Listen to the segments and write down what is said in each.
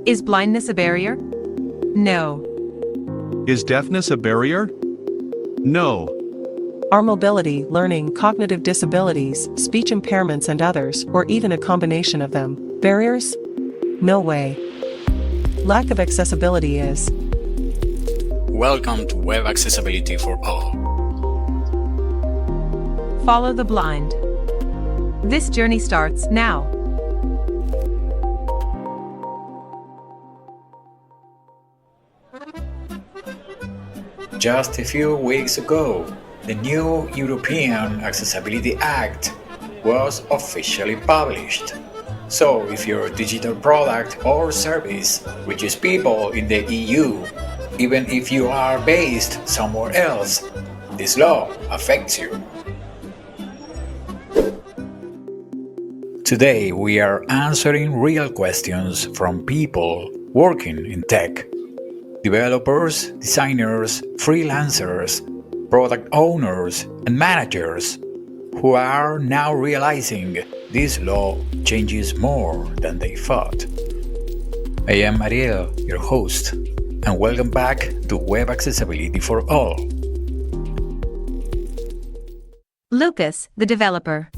Is blindness a barrier? No. Is deafness a barrier? No. Are mobility, learning, cognitive disabilities, speech impairments and others, or even a combination of them, barriers? No way. Lack of accessibility is. Welcome to Web Accessibility for All. Follow the blind. This journey starts now. Just a few weeks ago, the new European Accessibility Act was officially published. So if your digital product or service reaches people in the EU, even if you are based somewhere else, this law affects you. Today we are answering real questions from people working in tech. Developers, designers, freelancers, product owners, and managers who are now realizing this law changes more than they thought. I am Ariel, your host, and welcome back to Web Accessibility for All. Lucas, the developer.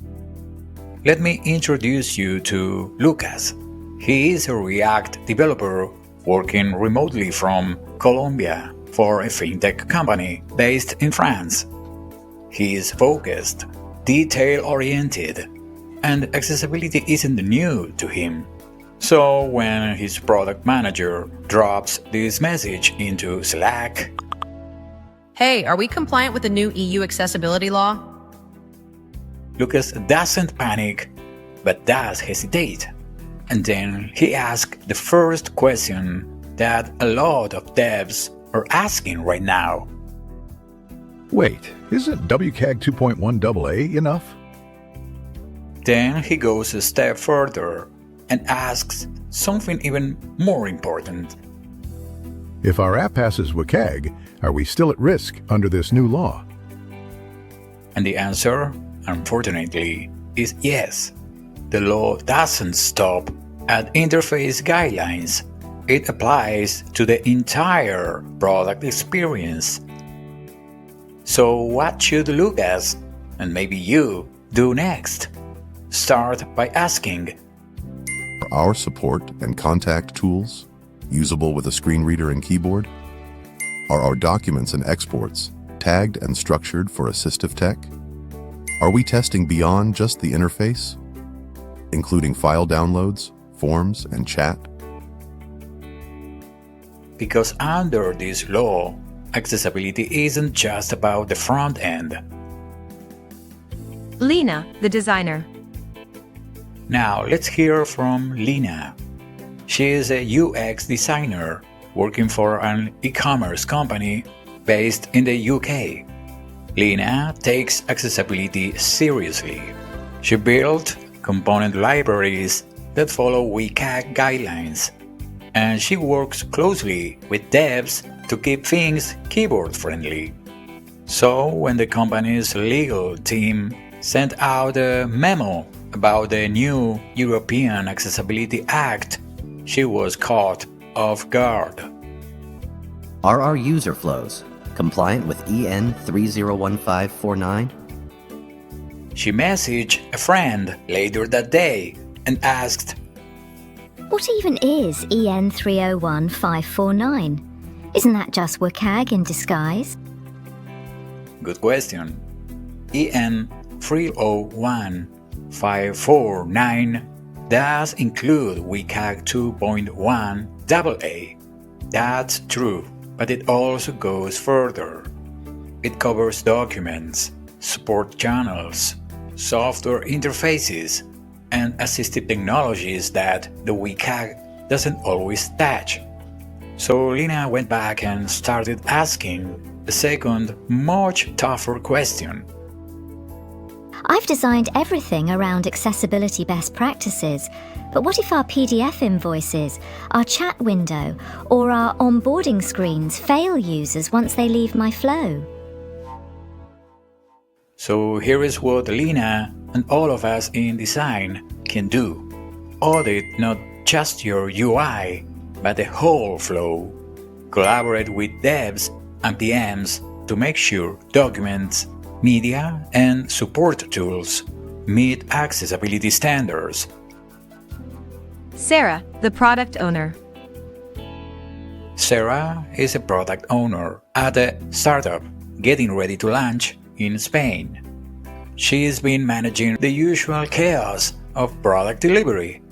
Let me introduce you to Lucas. He is a React developer working remotely from Colombia for a fintech company based in France. He is focused, detail-oriented, and accessibility isn't new to him. So when his product manager drops this message into Slack, "Hey, are we compliant with the new EU accessibility law?" Lucas doesn't panic, but does hesitate. And then he asks the first question that a lot of devs are asking right now. Wait, isn't WCAG 2.1 AA enough? Then he goes a step further and asks something even more important. If our app passes WCAG, are we still at risk under this new law? And the answer, unfortunately, is yes. The law doesn't stop at interface guidelines. It applies to the entire product experience. So what should Lucas, and maybe you, do next? Start by asking, are our support and contact tools usable with a screen reader and keyboard? Are our documents and exports tagged and structured for assistive tech? Are we testing beyond just the interface, including file downloads, forms, and chat? Because under this law, accessibility isn't just about the front end. Leena, the designer. Now let's hear from Leena. She is a UX designer working for an e-commerce company based in the UK. Leena takes accessibility seriously. She built component libraries that follow WCAG guidelines, and she works closely with devs to keep things keyboard-friendly. So when the company's legal team sent out a memo about the new European Accessibility Act, she was caught off guard. Are our user flows compliant with EN 301549? She messaged a friend later that day and asked, "What even is EN 301549? Isn't that just WCAG in disguise?" Good question. EN 301549 does include WCAG 2.1 AA. That's true, but it also goes further. It covers documents, support channels, software interfaces, and assistive technologies that the WCAG doesn't always touch. So Leena went back and started asking a second, much tougher question. I've designed everything around accessibility best practices, but what if our PDF invoices, our chat window, or our onboarding screens fail users once they leave my flow? So here is what Leena and all of us in design can do. Audit not just your UI, but the whole flow. Collaborate with devs and PMs to make sure documents, media, and support tools meet accessibility standards. Sara, the product owner. Sara is a product owner at a startup getting ready to launch in Spain. She's been managing the usual chaos of product delivery.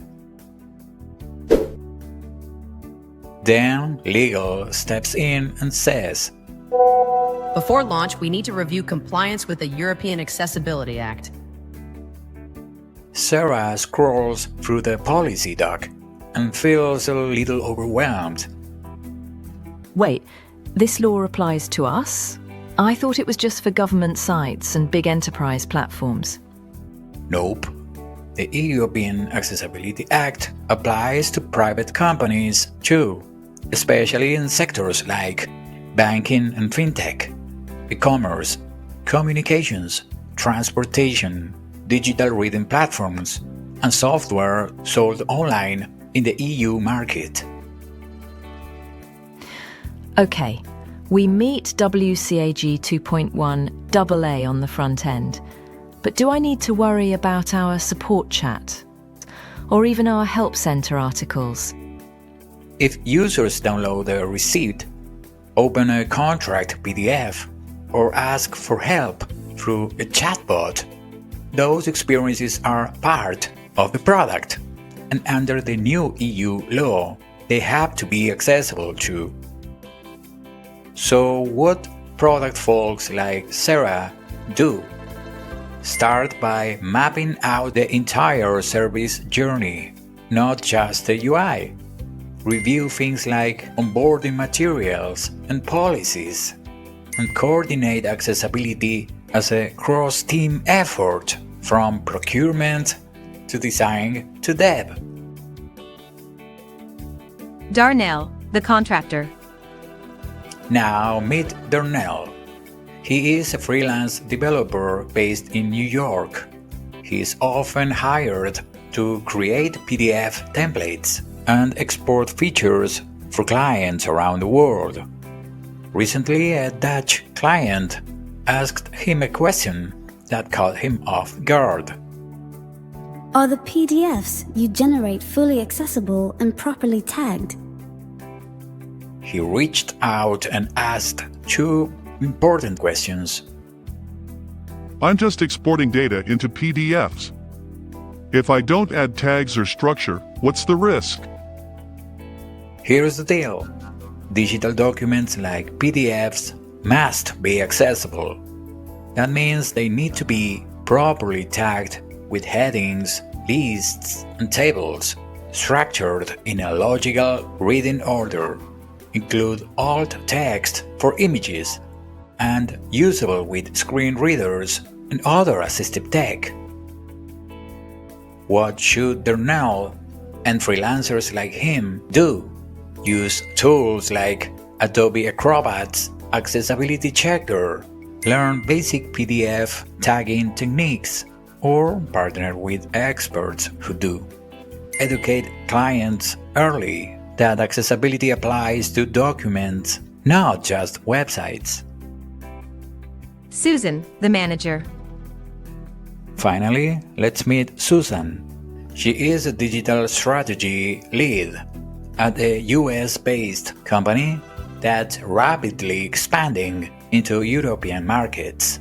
Then legal steps in and says, Before launch, we need to review compliance with the European Accessibility Act. Sara scrolls through the policy doc and feels a little overwhelmed. Wait, this law applies to us? I thought it was just for government sites and big enterprise platforms. Nope. The European Accessibility Act applies to private companies too, especially in sectors like banking and fintech, e-commerce, communications, transportation, digital reading platforms, and software sold online in the EU market. Okay, we meet WCAG 2.1 AA on the front end, but do I need to worry about our support chat? Or even our help center articles? If users download a receipt, open a contract PDF, or ask for help through a chatbot, those experiences are part of the product, and under the new EU law, they have to be accessible too. So what product folks like Sara do? Start by mapping out the entire service journey, not just the UI. Review things like onboarding materials and policies, and coordinate accessibility as a cross-team effort from procurement to design to dev. Darnell, the contractor. Now meet Darnell. He is a freelance developer based in New York. He is often hired to create PDF templates and export features for clients around the world. Recently, a Dutch client asked him a question that caught him off guard. Are the PDFs you generate fully accessible and properly tagged? He reached out and asked two important questions. I'm just exporting data into PDFs. If I don't add tags or structure, what's the risk? Here's the deal. Digital documents like PDFs must be accessible. That means they need to be properly tagged with headings, lists, and tables, structured in a logical reading order, include alt text for images, and usable with screen readers and other assistive tech. What should Darnell and freelancers like him do? Use tools like Adobe Acrobat's Accessibility Checker, learn basic PDF tagging techniques, or partner with experts who do. Educate clients early that accessibility applies to documents, not just websites. Susan, the manager. Finally, let's meet Susan. She is a digital strategy lead at a US-based company that's rapidly expanding into European markets.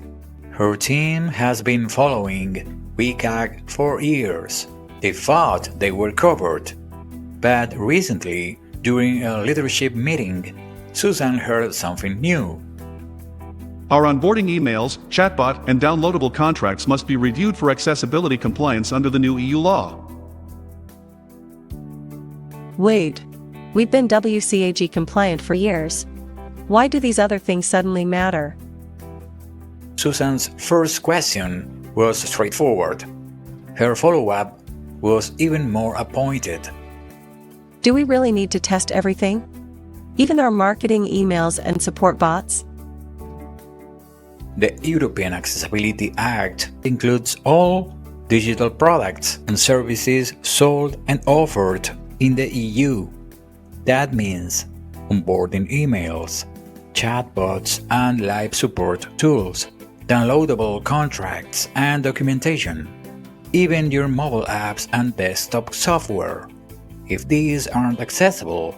Her team has been following WCAG for years. They thought they were covered. But recently, during a leadership meeting, Susan heard something new. Our onboarding emails, chatbot, and downloadable contracts must be reviewed for accessibility compliance under the new EU law. Wait, we've been WCAG compliant for years. Why do these other things suddenly matter? Susan's first question was straightforward. Her follow-up was even more pointed. Do we really need to test everything? Even our marketing emails and support bots? The European Accessibility Act includes all digital products and services sold and offered in the EU. That means onboarding emails, chatbots and live support tools, downloadable contracts and documentation, even your mobile apps and desktop software. If these aren't accessible,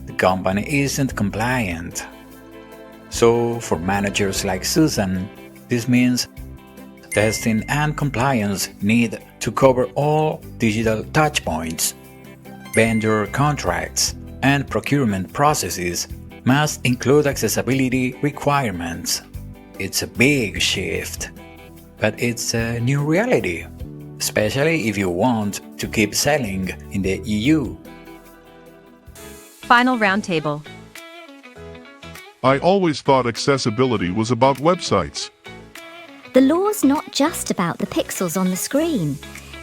the company isn't compliant. So, for managers like Susan, this means testing and compliance need to cover all digital touchpoints. Vendor contracts and procurement processes must include accessibility requirements. It's a big shift, but it's a new reality, especially if you want to keep selling in the EU. Final roundtable. I always thought accessibility was about websites. The law's not just about the pixels on the screen.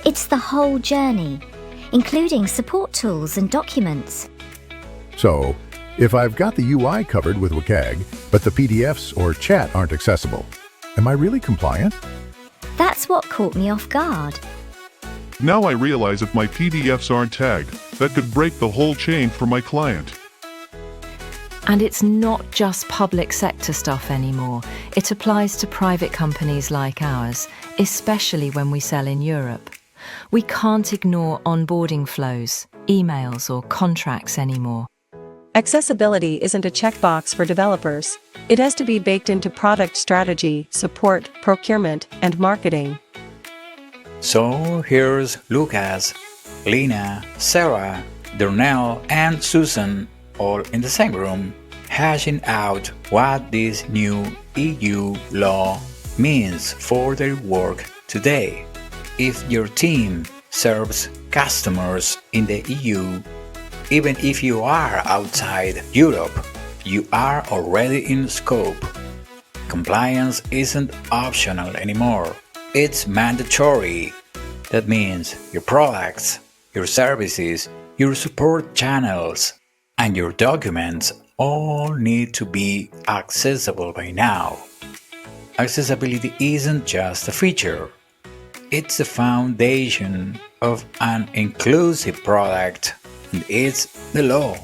It's the whole journey, including support tools and documents. So, if I've got the UI covered with WCAG, but the PDFs or chat aren't accessible, am I really compliant? That's what caught me off guard. Now I realize if my PDFs aren't tagged, that could break the whole chain for my client. And it's not just public sector stuff anymore. It applies to private companies like ours, especially when we sell in Europe. We can't ignore onboarding flows, emails, or contracts anymore. Accessibility isn't a checkbox for developers. It has to be baked into product strategy, support, procurement, and marketing. So here's Lucas, Leena, Sara, Darnell, and Susan all in the same room, hashing out what this new EU law means for their work today. If your team serves customers in the EU, even if you are outside Europe, you are already in scope. Compliance isn't optional anymore. It's mandatory. That means your products, your services, your support channels, and your documents all need to be accessible by now. Accessibility isn't just a feature. It's the foundation of an inclusive product, and it's the law.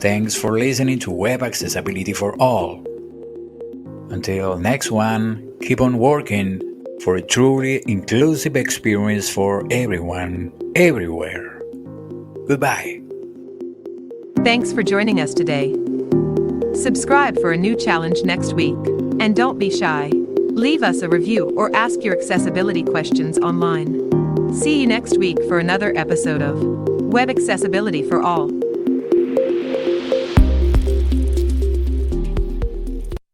Thanks for listening to Web Accessibility for All. Until next one, keep on working for a truly inclusive experience for everyone, everywhere. Goodbye. Thanks for joining us today. Subscribe for a new challenge next week. And don't be shy. Leave us a review or ask your accessibility questions online. See you next week for another episode of Web Accessibility for All.